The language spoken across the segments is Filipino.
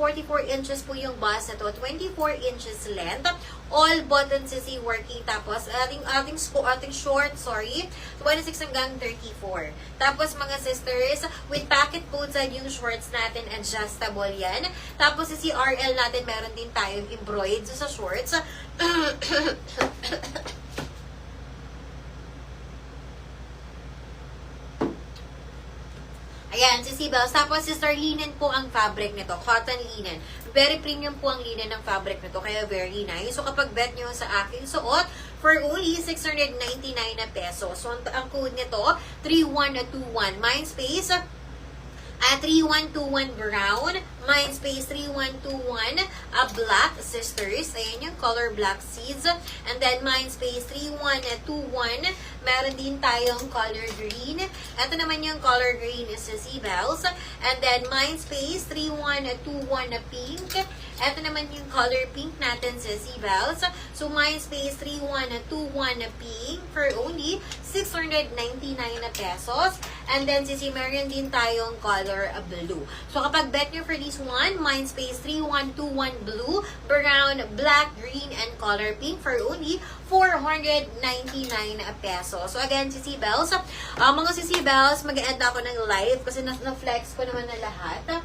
44 inches po yung bust na to, 24 inches length, all button sisi working, tapos ating short, 26 hanggang 34. Tapos mga sisters, with pocket po side yung shorts natin, adjustable yan. Tapos si RL natin, meron din tayong embroidered sa shorts. Ayan, si Sibels. Tapos, sister, linen po ang fabric nito. Cotton linen. Very premium po ang linen ng fabric nito. Kaya very nice. So, kapag bet nyo sa aking suot, for only 699 na pesos. So, ang code nito, 3121. Mindspace, 3121 brown, Mindspace 3121 black, sisters. Ayan yung color black seeds. And then Mindspace 3121, meron din tayong color green. Ito naman yung color green is sa Sibels. And then Mindspace 3121 pink. Ito naman yung color pink natin sa Sibels. So Mindspace 3121 pink for only 699 na pesos. And then sisi meron din tayong color blue. So kapag bet nyo for this one, Mindspace 3121 blue, brown, black, green, and color pink for only 499 pesos. So again, Sisi Bells, mga Sisi Bells, mag-end ako ng live kasi na-flex ko naman na lahat.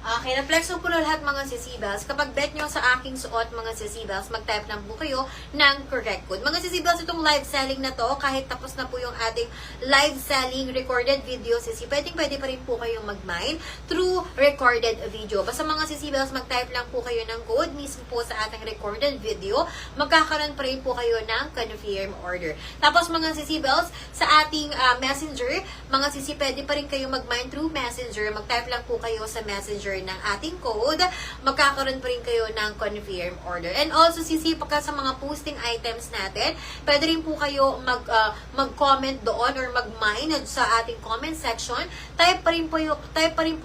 Okay, na-flex ko po na lahat mga sisibels. Kapag bet nyo sa aking suot mga sisibels, mag-type lang po kayo ng correct code. Mga sisibels, itong live selling na to, kahit tapos na po yung ating live selling recorded video, pwede pa rin po kayong mag-mine through recorded video. Basta mga sisibels, mag-type lang po kayo ng code mismo po sa ating recorded video, magkakaroon pa rin po kayo ng confirm order. Tapos mga sisibels, sa ating messenger, mga sisi, pwede pa rin kayo mag-mine through messenger, mag-type lang po kayo sa messenger ng ating code, magkakaroon pa rin kayo ng confirm order. And also, sisipa ka sa mga posting items natin, pwede rin po kayo mag-comment doon or mag-mine sa ating comment section. Type pa rin po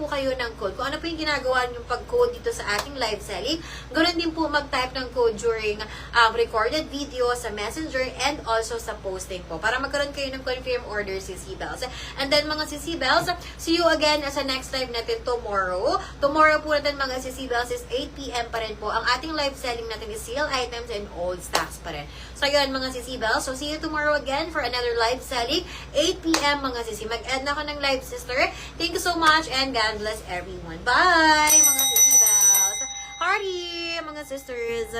kayo ng code. Kung ano po yung ginagawa yung pag-code dito sa ating live selling, ganoon din po mag-type ng code during recorded video sa messenger and also sa posting po para magkaroon kayo ng confirm order, Sisi Bells. And then mga Sisi Bells, see you again sa next live natin tomorrow. Tomorrow po natin mga Sisi Bells is 8 PM pa rin po. Ang ating live selling natin is sale items and old stocks pa rin. So yun mga Sisi Bells. So see you tomorrow again for another live selling. 8 PM mga Sisi. Mag-end na ako ng live, sister. Thank you so much and God bless everyone. Bye mga Sisi Bells. Party mga sisters.